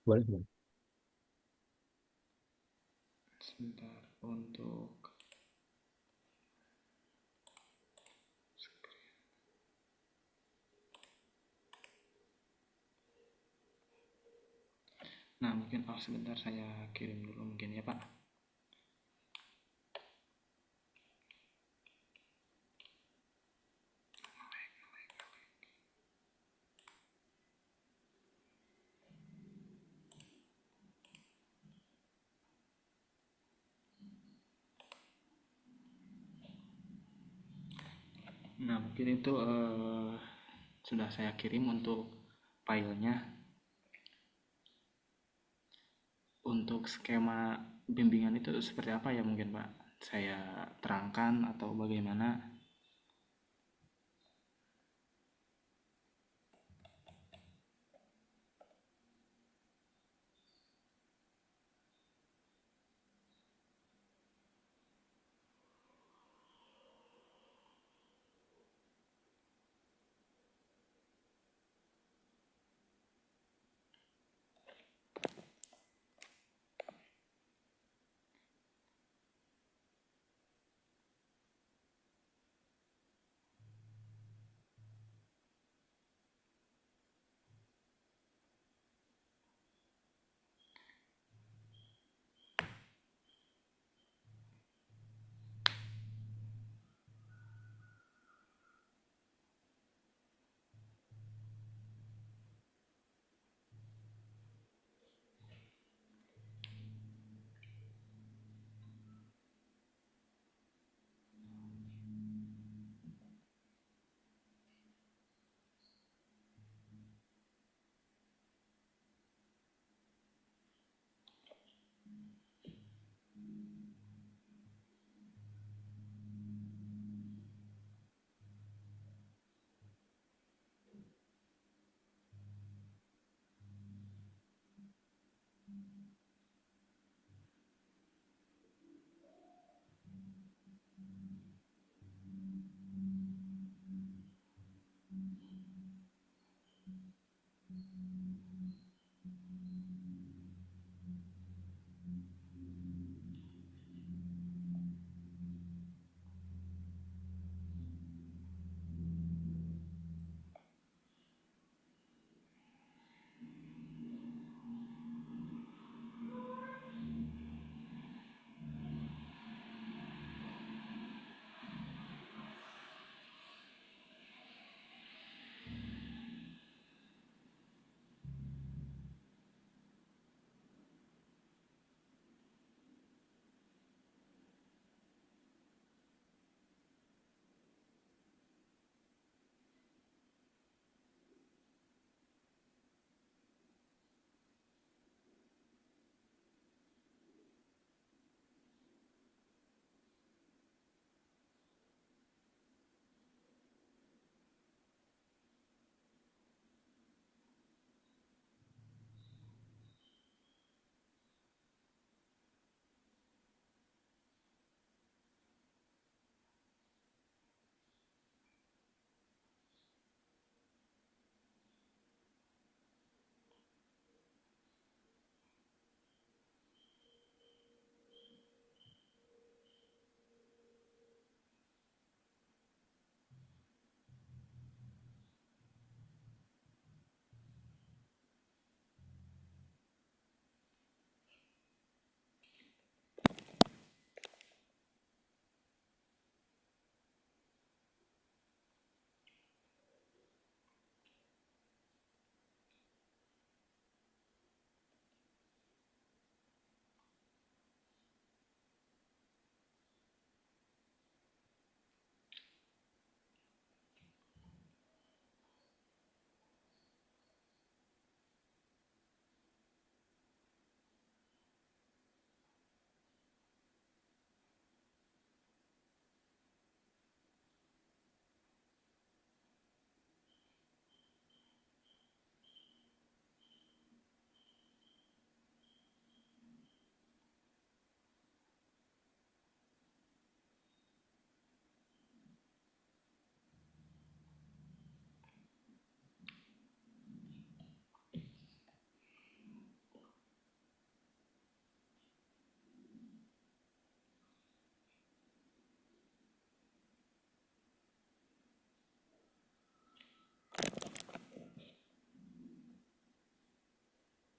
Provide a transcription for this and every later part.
Boleh, boleh. Sebentar untuk. Nah, mungkin sebentar saya kirim dulu mungkin ya, Pak. Nah, mungkin itu sudah saya kirim untuk filenya. Untuk skema bimbingan itu seperti apa ya mungkin, Pak? Saya terangkan atau bagaimana?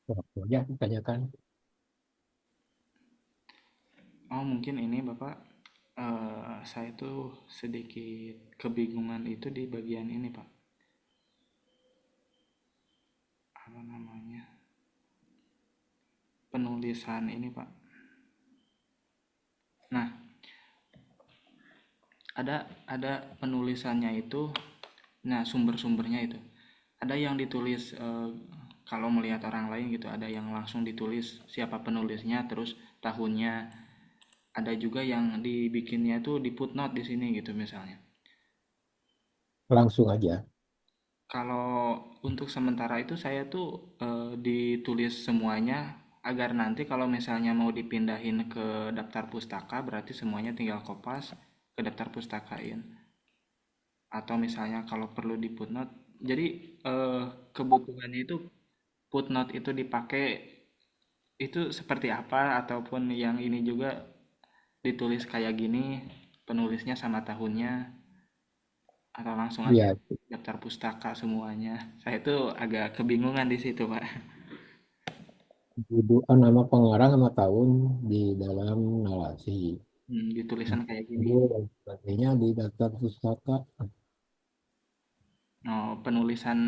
Waktu aja ditanyakan. Oh mungkin ini Bapak, saya tuh sedikit kebingungan itu di bagian ini Pak, apa namanya, penulisan ini Pak. Nah, ada penulisannya itu, nah sumber-sumbernya itu ada yang ditulis, kalau melihat orang lain gitu, ada yang langsung ditulis siapa penulisnya terus tahunnya, ada juga yang dibikinnya itu di footnote di sini gitu misalnya. Langsung aja. Kalau untuk sementara itu saya tuh, ditulis semuanya agar nanti kalau misalnya mau dipindahin ke daftar pustaka berarti semuanya tinggal kopas ke daftar pustakain, atau misalnya kalau perlu di footnote. Jadi kebutuhannya itu footnote itu dipakai itu seperti apa, ataupun yang ini juga ditulis kayak gini penulisnya sama tahunnya, atau langsung aja Iya, daftar pustaka semuanya. Saya tuh agak kebingungan di situ, Pak. judul nama pengarang sama tahun di dalam narasi. Di tulisan kayak gini. Judul dan sebagainya di daftar pustaka. Oh, penulisan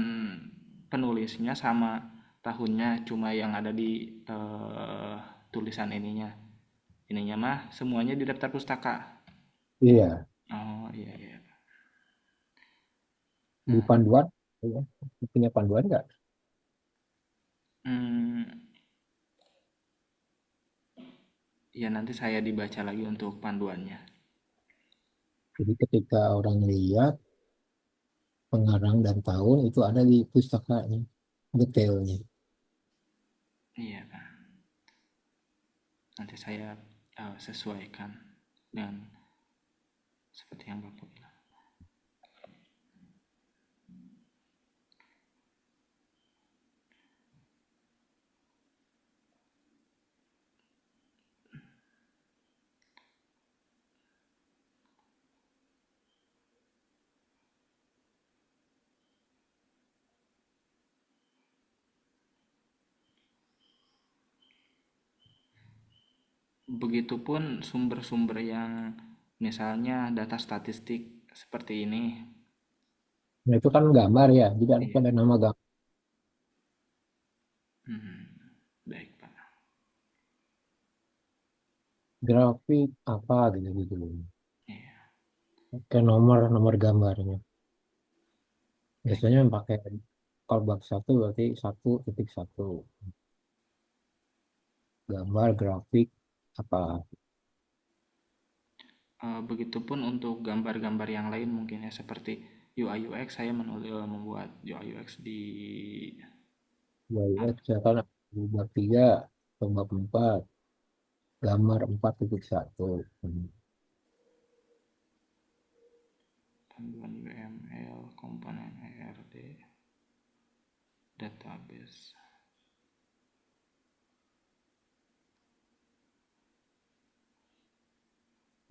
penulisnya sama tahunnya cuma yang ada di tulisan ininya. Ininya mah semuanya di daftar pustaka. Iya, Oh, iya iya. di Nah, panduan. Ya. Punya panduan nggak? hmm, ya nanti saya dibaca lagi untuk panduannya. Jadi ketika orang lihat pengarang dan tahun itu ada di pustakanya detailnya. Iya, Pak. Nanti saya sesuaikan dengan seperti yang Bapak bilang. Begitupun sumber-sumber yang misalnya data statistik seperti ini. Nah itu kan gambar ya, jadi Iya. ada nama gambar, Baik, Pak. grafik apa gitu gitu. Iya. Ke nomor nomor gambarnya. Baik. Biasanya yang pakai kalau bab satu berarti 1.1 gambar grafik apa. Begitupun untuk gambar-gambar yang lain mungkin ya seperti UI UX, saya membuat UI UX di Ya, ya, misalkan di bab 3 atau bab 4 gambar 4.1. panduan UML, komponen ERD, database.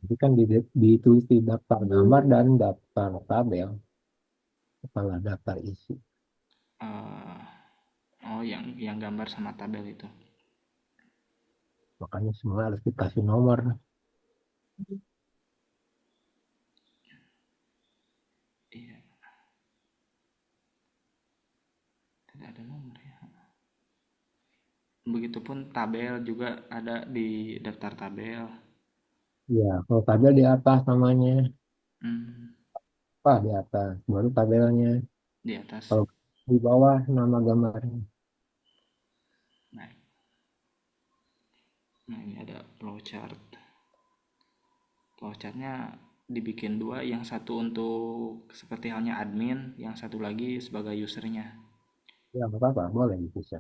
Jadi kan ditulis di daftar gambar dan daftar tabel, kepala daftar isi. eh oh, yang gambar sama tabel itu. Makanya semua harus dikasih nomor. Iya, tidak ada nomor ya. Begitupun tabel juga ada di daftar tabel. Ya, kalau tabel di atas namanya, Hmm, apa di atas, baru tabelnya. di atas. Kalau di bawah nama gambarnya. Nah, nah ini ada flowchart. Flowchartnya dibikin dua, yang satu untuk seperti halnya admin, yang satu lagi sebagai usernya. Ya, nggak apa-apa, boleh bisa.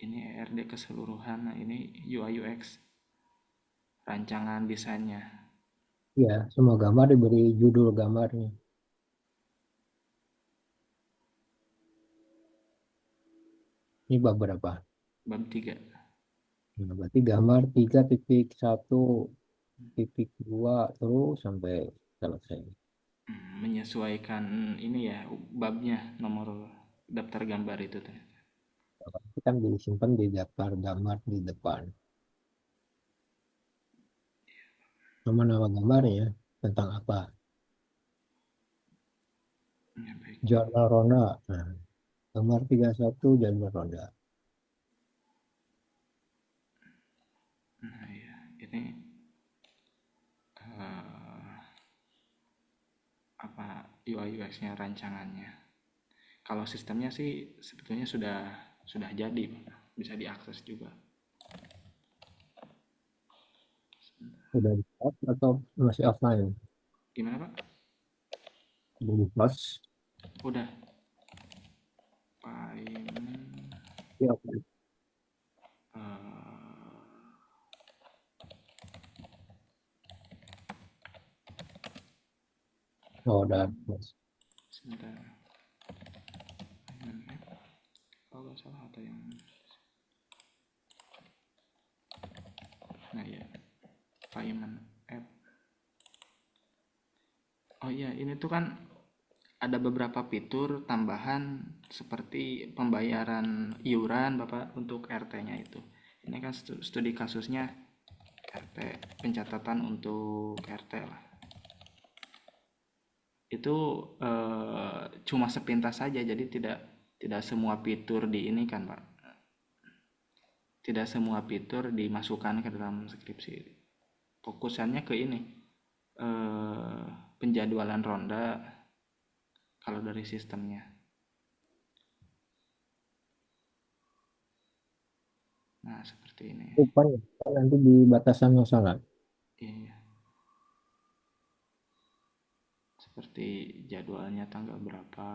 Ini ERD keseluruhan, nah ini UI UX, rancangan desainnya. Ya, semua gambar diberi judul gambarnya. Ini bab berapa? Bab 3. Nah, berarti gambar 3.1.2 terus sampai selesai. Menyesuaikan ini ya babnya, nomor daftar gambar itu tuh. kan disimpan di daftar gambar di depan. Nama-nama gambarnya tentang apa? Ya, baik. Jadwal ronda. Nah, gambar 31 jadwal ronda. Nah, ya, ini eh, apa UI UX-nya rancangannya. Kalau sistemnya sih sebetulnya sudah jadi, bisa diakses juga. Udah di atau masih offline? Gimana Pak? Udah di post? Udah. Payment. Iya, offline. eh, Oh, udah post. Sebentar. Payment app. Kalau nggak salah ada yang. Nah ya, payment app. Oh iya, ini tuh kan ada beberapa fitur tambahan seperti pembayaran iuran Bapak untuk RT-nya itu. Ini kan studi kasusnya RT, pencatatan untuk RT lah. Itu cuma sepintas saja, jadi tidak semua fitur di ini kan Pak. Tidak semua fitur dimasukkan ke dalam skripsi. Fokusannya ke ini, eh, penjadwalan ronda kalau dari sistemnya. Nah, seperti ini. Bukan, kan nanti di batasan masalah. Iya, seperti jadwalnya tanggal berapa,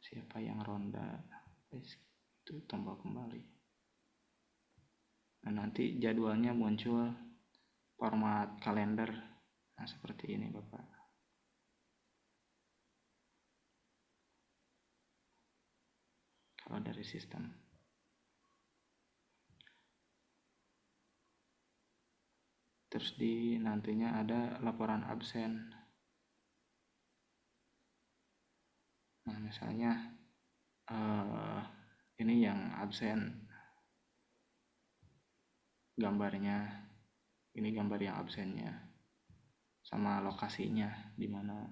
siapa yang ronda, itu tombol kembali. Nah, nanti jadwalnya muncul format kalender. Nah, seperti ini, Bapak. Kalau dari sistem. Terus di nantinya ada laporan absen. Nah, misalnya eh, ini yang absen gambarnya, ini gambar yang absennya sama lokasinya di mana.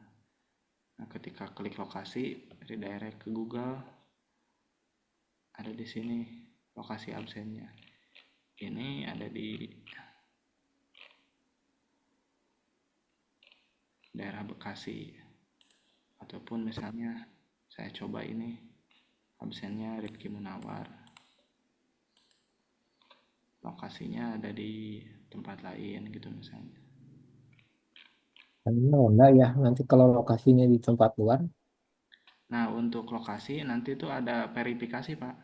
Nah, ketika klik lokasi, redirect ke Google, ada di sini lokasi absennya. Ini ada di daerah Bekasi. Ataupun misalnya saya coba ini absennya Rifki Munawar. Lokasinya ada di tempat lain gitu misalnya. Kan ini ronda ya, nanti kalau lokasinya di tempat luar, Nah, untuk lokasi nanti tuh ada verifikasi, Pak,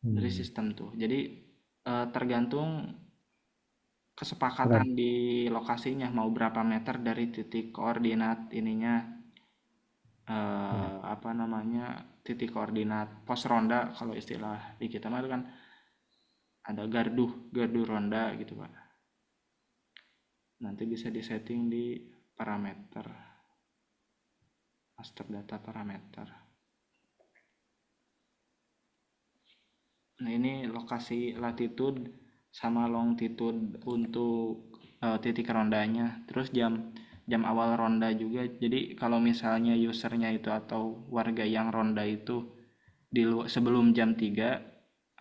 dari hmm, sistem tuh. Jadi tergantung kesepakatan keren. di lokasinya mau berapa meter dari titik koordinat ininya, Ya, apa namanya, titik koordinat pos ronda kalau istilah di kita mah kan ada gardu gardu ronda gitu Pak. Nanti bisa disetting di parameter, master data parameter. Nah, ini lokasi latitude sama longitude untuk titik rondanya. Terus jam jam awal ronda juga. Jadi kalau misalnya usernya itu atau warga yang ronda itu sebelum jam 3,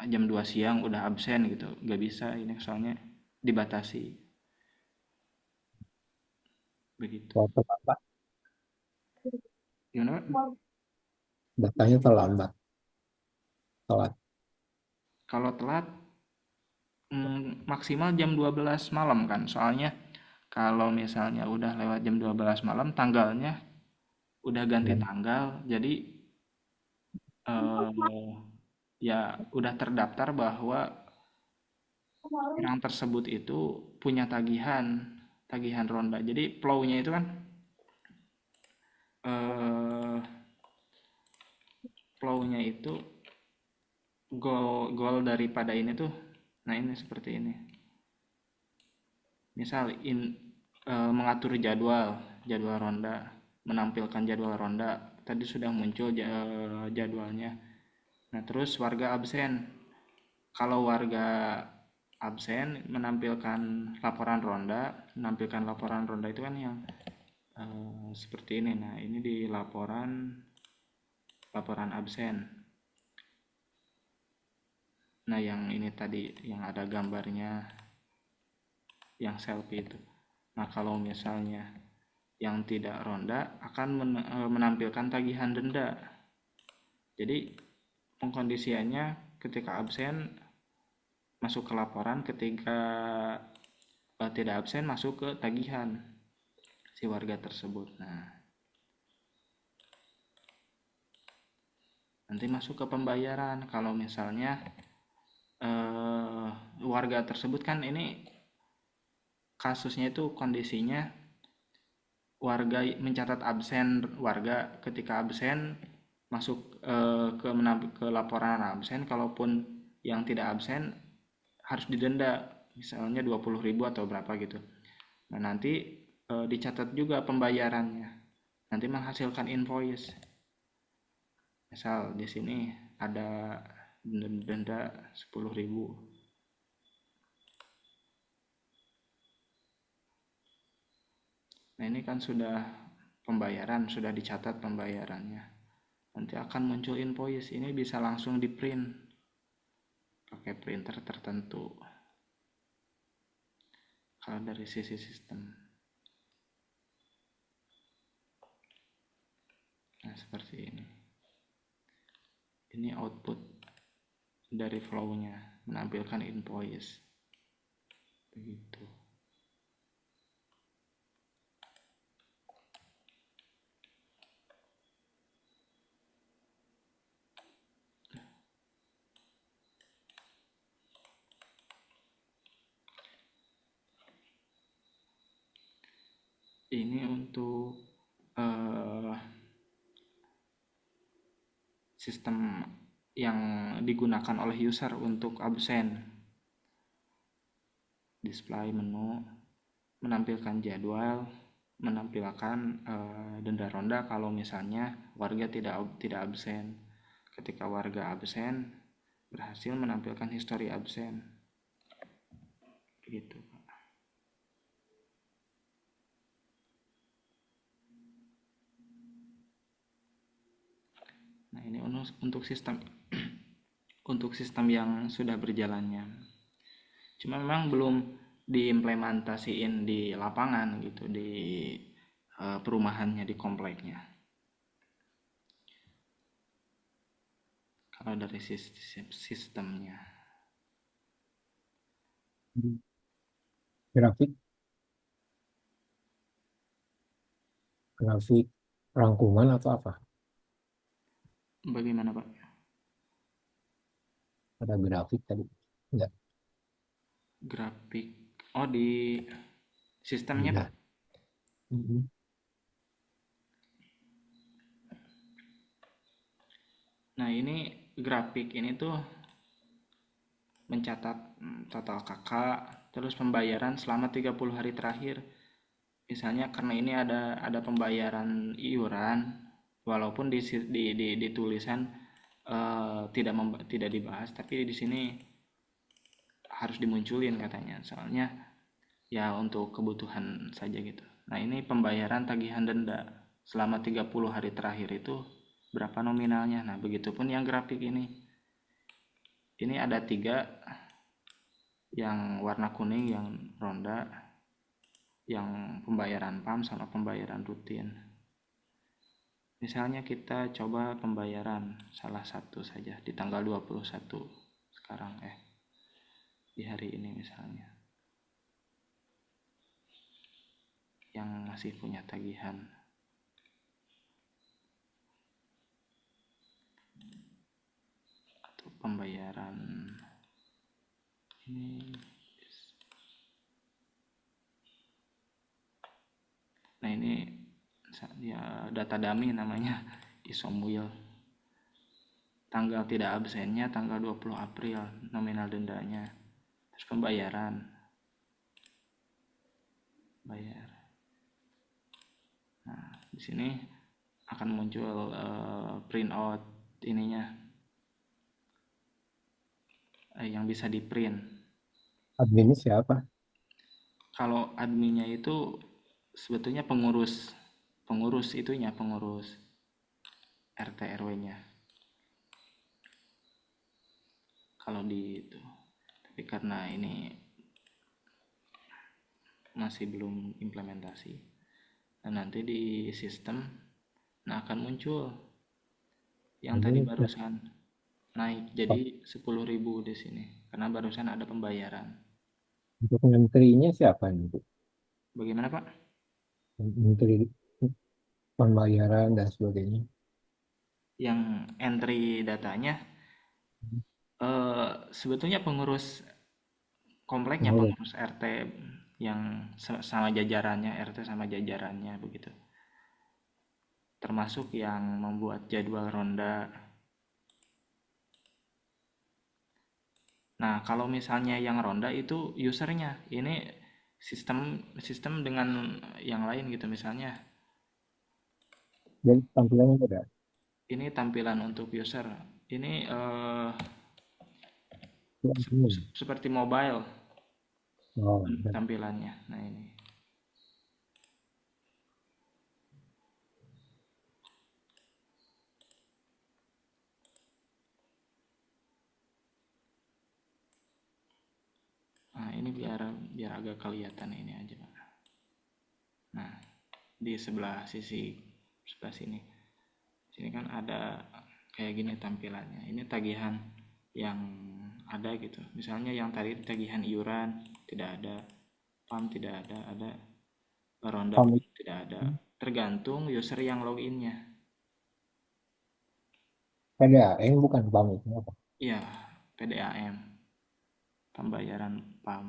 jam 2 siang udah absen gitu. Nggak bisa ini soalnya dibatasi. Begitu. waktu apa? Gimana Pak? Datanya terlambat, telat. Kalau telat maksimal jam 12 malam kan. Soalnya kalau misalnya udah lewat jam 12 malam tanggalnya udah ganti Ya. tanggal, jadi eh, ya udah terdaftar bahwa orang tersebut itu punya tagihan tagihan ronda. Jadi flow-nya itu kan eh, flow-nya itu goal daripada ini tuh. Nah, ini seperti ini. Misal mengatur jadwal ronda. menampilkan jadwal ronda. Tadi sudah muncul jadwalnya. Nah, terus warga absen. Kalau warga absen menampilkan laporan ronda itu kan yang seperti ini. Nah, ini di laporan absen. Nah, yang ini tadi yang ada gambarnya yang selfie itu. Nah, kalau misalnya yang tidak ronda akan menampilkan tagihan denda. Jadi pengkondisiannya ketika absen masuk ke laporan, ketika tidak absen masuk ke tagihan si warga tersebut. Nah, nanti masuk ke pembayaran. Kalau misalnya warga tersebut kan ini kasusnya itu kondisinya warga mencatat absen, warga ketika absen masuk ke laporan absen, kalaupun yang tidak absen harus didenda misalnya 20.000 atau berapa gitu. Nah, nanti dicatat juga pembayarannya, nanti menghasilkan invoice. Misal di sini ada denda 10.000. Nah, ini kan sudah pembayaran, sudah dicatat pembayarannya. Nanti akan muncul invoice, ini bisa langsung di print pakai printer tertentu kalau dari sisi sistem. Nah, seperti ini output dari flow-nya, menampilkan invoice begitu. Ini untuk sistem yang digunakan oleh user untuk absen. Display menu, menampilkan jadwal, menampilkan denda ronda kalau misalnya warga tidak absen. Ketika warga absen, berhasil menampilkan histori absen. Begitu. Nah, ini untuk sistem untuk sistem yang sudah berjalannya. Cuma memang belum diimplementasiin di lapangan gitu, di perumahannya, di kompleknya. Kalau dari sistemnya. Grafik, grafik rangkuman atau apa? Bagaimana Pak? Ada grafik tadi? Enggak. Grafik. Oh, di sistemnya Pak. Iya. Mhm. Nah, ini grafik ini tuh mencatat total KK, terus pembayaran selama 30 hari terakhir. Misalnya karena ini ada pembayaran iuran, walaupun di tulisan tidak dibahas, tapi di sini harus dimunculin katanya. Soalnya ya untuk kebutuhan saja gitu. Nah, ini pembayaran tagihan denda selama 30 hari terakhir itu berapa nominalnya. Nah, begitupun yang grafik ini. Ini ada 3, yang warna kuning yang ronda, yang pembayaran PAM sama pembayaran rutin. Misalnya kita coba pembayaran salah satu saja di tanggal 21 sekarang, di hari ini misalnya, yang masih punya tagihan. Atau pembayaran ini. Nah, ini ya data dummy namanya, Isomwheel. Tanggal tidak absennya tanggal 20 April, nominal dendanya. Terus pembayaran. Bayar. Nah, Di sini akan muncul printout ininya, yang bisa di print. Adminnya siapa? Kalau adminnya itu sebetulnya pengurus, pengurus itunya, pengurus RT RW-nya kalau di itu. Tapi karena ini masih belum implementasi, dan nanti di sistem nah akan muncul yang tadi Ini barusan naik jadi 10.000 di sini karena barusan ada pembayaran. untuk menterinya siapa nih? Bagaimana Pak? Menteri pembayaran dan sebagainya. Yang entry datanya sebetulnya pengurus kompleknya, Menurut pengurus RT yang sama jajarannya, RT sama jajarannya begitu. Termasuk yang membuat jadwal ronda. Nah, kalau misalnya yang ronda itu usernya, ini sistem sistem dengan yang lain gitu. Misalnya jadi tampilannya beda. ini tampilan untuk user, ini Ini. seperti mobile Oh, ada. tampilannya. Nah ini, nah ini biar biar agak kelihatan ini aja Pak. Nah di sebelah sini, sini kan ada kayak gini tampilannya. Ini tagihan yang ada gitu. Misalnya yang tadi tagihan iuran tidak ada, PAM tidak ada, ada ronda PAM pun itu tidak ada. Tergantung user yang loginnya. PDAM bukan PAM itu apa? Iya, PDAM, pembayaran PAM.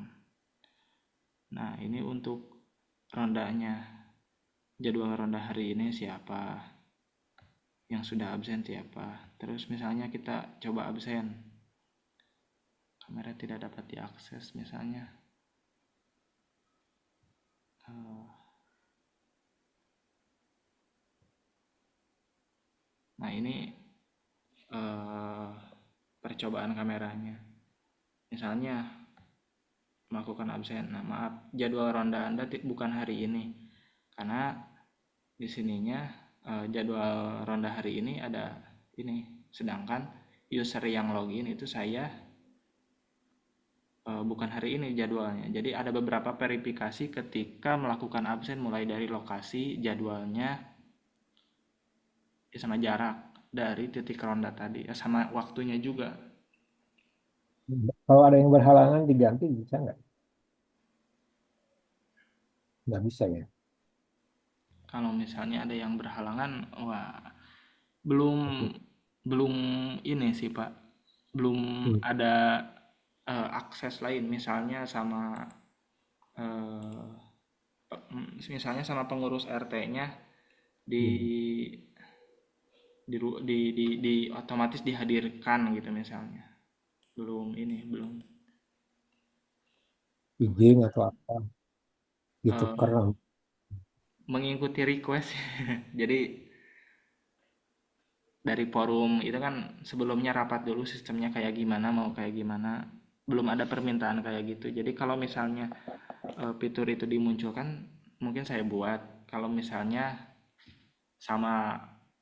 Nah, ini untuk rondanya. Jadwal ronda hari ini siapa? Yang sudah absen siapa? Terus misalnya kita coba absen, kamera tidak dapat diakses misalnya. Nah, ini eh, percobaan kameranya. Misalnya melakukan absen. Nah, maaf, jadwal ronda Anda bukan hari ini. Karena di sininya jadwal ronda hari ini ada ini. Sedangkan user yang login itu saya bukan hari ini jadwalnya. Jadi ada beberapa verifikasi ketika melakukan absen mulai dari lokasi, jadwalnya, ya sama jarak dari titik ronda tadi, ya sama waktunya juga. Kalau ada yang berhalangan diganti bisa nggak? Nggak bisa ya. Kalau misalnya ada yang berhalangan, wah belum Oke. belum ini sih Pak, belum Hmm. ada akses lain misalnya sama eh, misalnya sama pengurus RT-nya di Hmm. di otomatis dihadirkan gitu misalnya. Belum ini, belum Izin atau apa gitu eh, keren. mengikuti request. Jadi dari forum itu kan sebelumnya rapat dulu sistemnya kayak gimana, mau kayak gimana. Belum ada permintaan kayak gitu. Jadi kalau misalnya fitur itu dimunculkan, mungkin saya buat. Kalau misalnya sama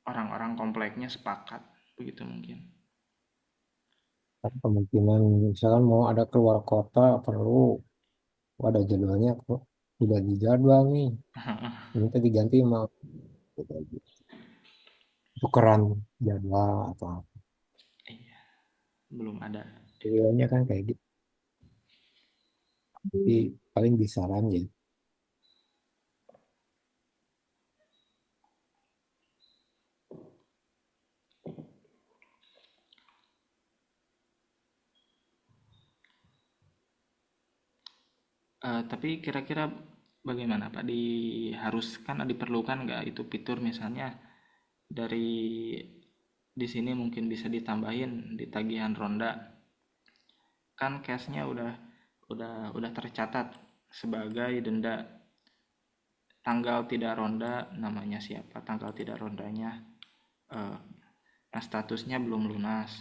orang-orang kompleknya sepakat, begitu mungkin. Tapi kemungkinan misalkan mau ada keluar kota perlu ada jadwalnya kok tidak dijadwal nih. Minta diganti mau tukeran jadwal atau apa. Iya, belum ada. Idealnya kan kayak gitu. Jadi paling disaran ya. Tapi kira-kira bagaimana Pak? Diharuskan, diperlukan nggak itu fitur misalnya dari di sini mungkin bisa ditambahin di tagihan ronda, kan cashnya udah tercatat sebagai denda tanggal tidak ronda namanya siapa, tanggal tidak rondanya, eh, nah statusnya belum lunas.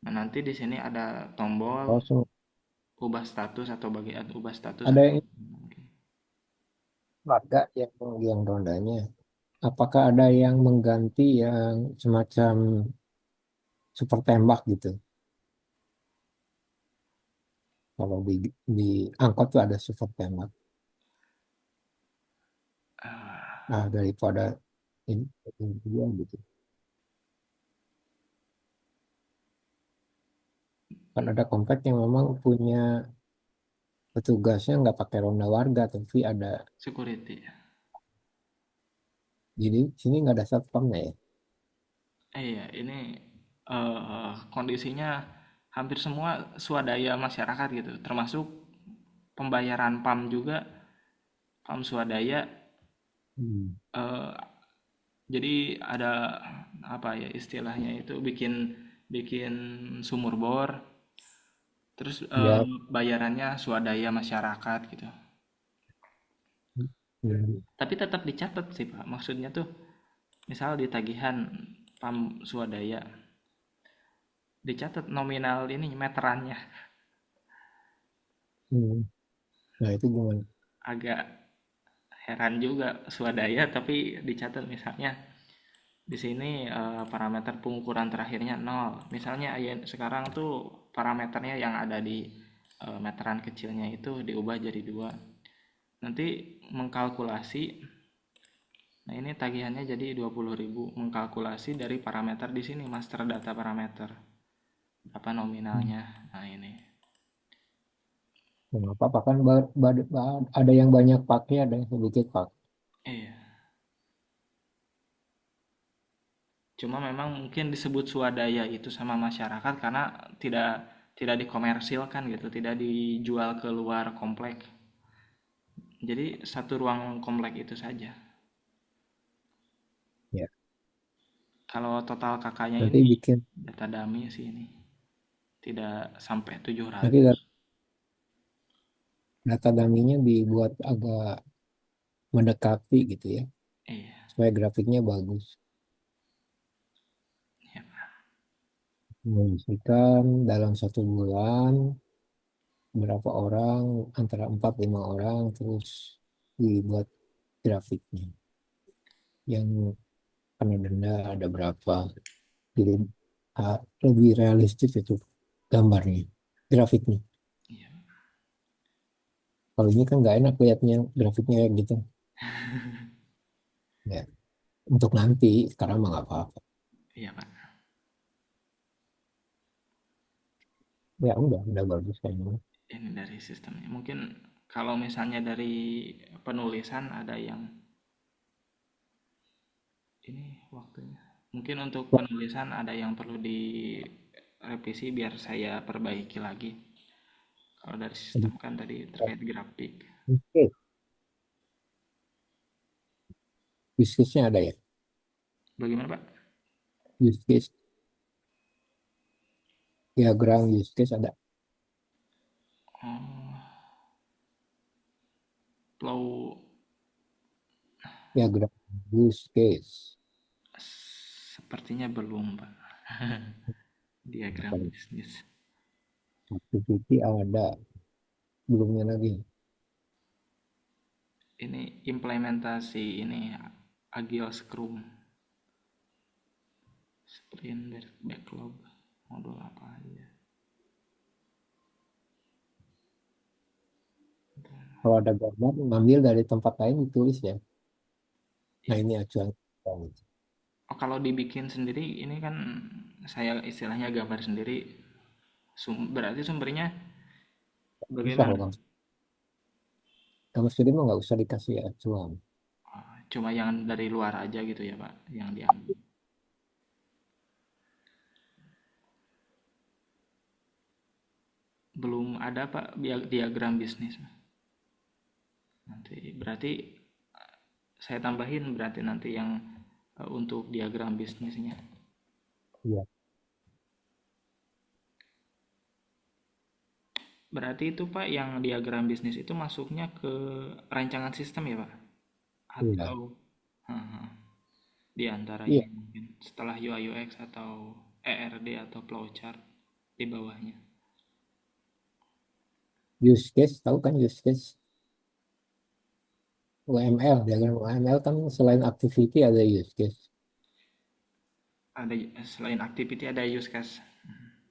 Nah, nanti di sini ada tombol Oh, ubah status atau bagian ubah status ada atau yang warga yang rondanya. Apakah ada yang mengganti yang semacam super tembak gitu? Kalau di angkot tuh ada super tembak. Nah, daripada ini ini dia gitu. Kan ada komplek yang memang punya petugasnya nggak pakai ronda warga, tapi ada. security. Jadi sini nggak ada satpamnya ya. Iya, ini kondisinya hampir semua swadaya masyarakat gitu, termasuk pembayaran PAM juga, PAM swadaya. Hmm. eh, jadi ada apa ya istilahnya itu bikin bikin sumur bor, terus Ya, bayarannya swadaya masyarakat gitu. hmm. Tapi tetap dicatat sih Pak. Maksudnya tuh misal di tagihan PAM swadaya dicatat nominal ini meterannya. Hmm. Nah itu gimana? Agak heran juga swadaya tapi dicatat misalnya di sini parameter pengukuran terakhirnya nol. Misalnya sekarang tuh parameternya yang ada di meteran kecilnya itu diubah jadi dua. Nanti mengkalkulasi, nah ini tagihannya jadi 20.000 mengkalkulasi dari parameter di sini master data parameter. Berapa Hmm. nominalnya? Nah ini. Kenapa? Apa kan ada yang banyak pakai, ada yang sedikit pakai. Iya. Cuma memang mungkin disebut swadaya itu sama masyarakat karena tidak tidak dikomersilkan gitu, tidak dijual ke luar komplek. Jadi satu ruang komplek itu saja. Ya. Kalau total kakaknya Nanti ini bikin, data dummy sih ini tidak sampai nanti 700. data dummy-nya dibuat agak mendekati gitu ya, Iya, supaya grafiknya bagus. iya, Memisikan dalam 1 bulan berapa orang, antara 4-5 orang, terus dibuat grafiknya. Yang kena denda ada berapa. Jadi lebih realistis itu gambarnya, grafiknya. iya. Kalau ini kan nggak enak lihatnya grafiknya kayak gitu. Ya, untuk nanti, sekarang mah nggak apa-apa. Iya, Pak. Ya udah bagus kayaknya. Ini dari sistemnya. Mungkin kalau misalnya dari penulisan ada yang ini waktunya. Mungkin untuk penulisan ada yang perlu direvisi biar saya perbaiki lagi. Kalau dari sistem kan tadi terkait grafik. Oke, use case-nya ada ya? Bagaimana, Pak? Use case, diagram use case ada. Oh, flow Diagram use case. sepertinya belum, Pak. Diagram Kalau bisnis. activity ada, belumnya lagi. Ini implementasi ini Agile Scrum, sprint backlog, modul apa aja. Kalau ada gambar, ngambil dari tempat lain ditulis ya. Nah Iya. ini acuan. Oh, kalau dibikin sendiri ini kan saya istilahnya gambar sendiri. Berarti sumbernya Susah bagaimana? loh kamu studi mah nggak usah dikasih acuan. Oh, cuma yang dari luar aja gitu ya, Pak, yang diambil. Belum ada, Pak, diagram bisnis. Nanti berarti saya tambahin berarti nanti yang untuk diagram bisnisnya. Iya. Berarti itu Pak yang diagram bisnis itu masuknya ke rancangan sistem ya Pak? Iya, Atau Heeh, di antara iya. ini mungkin setelah UI UX atau ERD atau flowchart di bawahnya. Use case, tahu kan use case? UML, diagram UML kan selain activity ada use case. Ada selain activity ada use case.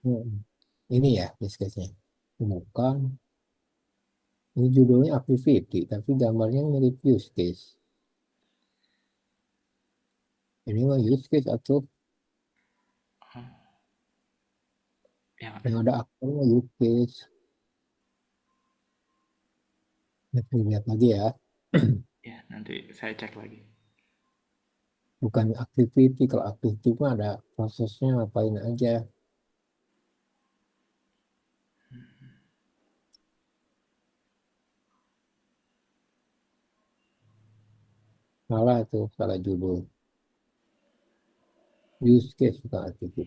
Hmm. Ini ya use case-nya. Bukan, ini judulnya activity, tapi gambarnya mirip use case. Ini mah use case atau Ya, yang ada aktornya use case. Nanti lihat lagi ya. ya nanti saya cek lagi. Bukan activity, kalau activity mah ada prosesnya ngapain aja. Salah tuh, salah judul. Use case bukan activity.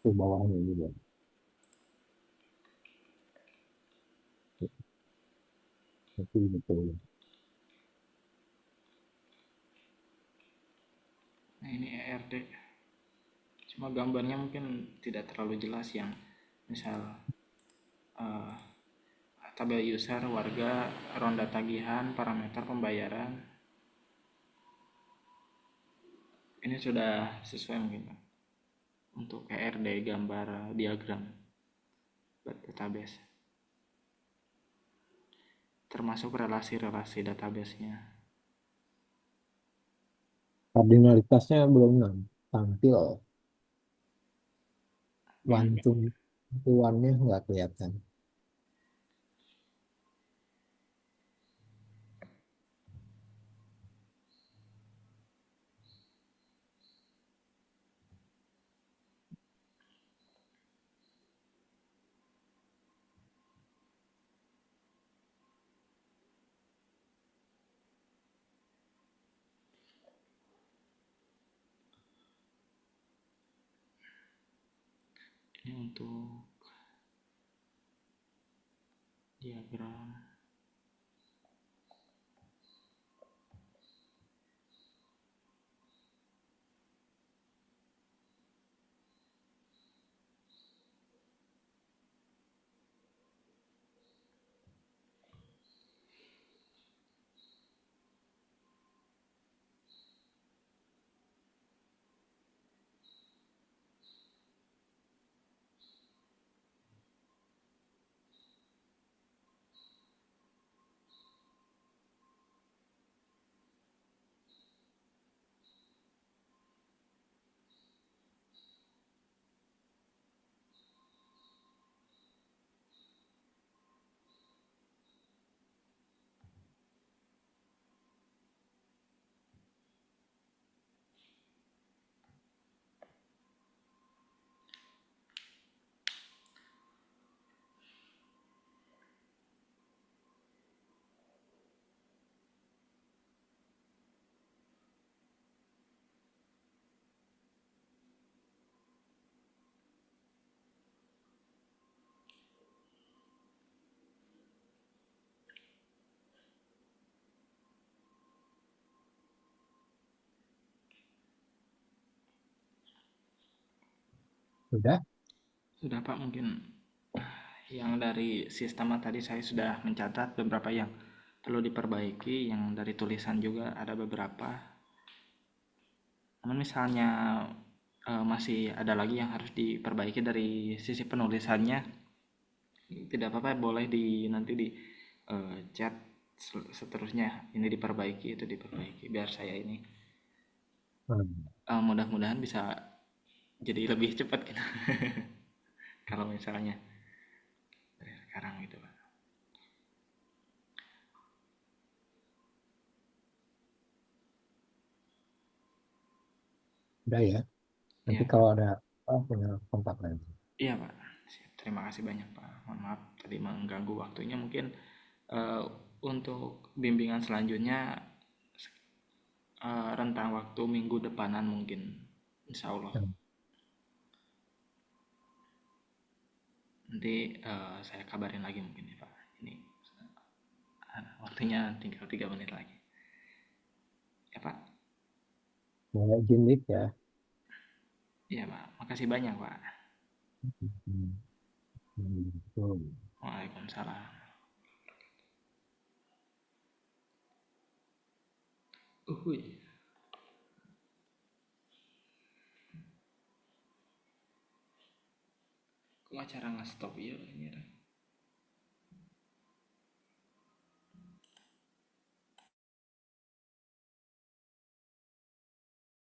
Tuh bawahnya juga. Itu betul. Nah ini ERD. Cuma gambarnya mungkin tidak terlalu jelas yang misal eh, tabel user, warga, ronda tagihan, parameter pembayaran. Ini sudah sesuai mungkin Pak, untuk ERD gambar diagram database. Termasuk relasi-relasi database-nya. Kardinalitasnya belum tampil. Belum One Pak. to one-nya nggak kelihatan. Ini untuk diagram. Sudah? Sudah Pak, mungkin yang dari sistem tadi saya sudah mencatat beberapa yang perlu diperbaiki, yang dari tulisan juga ada beberapa. Namun misalnya masih ada lagi yang harus diperbaiki dari sisi penulisannya, tidak apa-apa, boleh nanti di chat seterusnya ini diperbaiki itu diperbaiki biar saya ini Hmm. mudah-mudahan bisa jadi lebih cepat gitu. Kalau misalnya dari sekarang gitu Pak. Udah ya. Nanti Iya, kalau ada apa, punya kontak lagi. iya Pak. Siap. Terima kasih banyak Pak. Mohon maaf tadi mengganggu waktunya. Mungkin eh, untuk bimbingan selanjutnya rentang waktu minggu depanan mungkin, insya Allah. Nah, Nanti saya kabarin lagi mungkin ya Pak. Ini waktunya tinggal 3 menit lagi. Ya Pak. mulai gym ya. Iya Pak. Makasih banyak Pak. Hmm. Gitu. Waalaikumsalam. Uhuy. Kok acara nggak stop ya ini?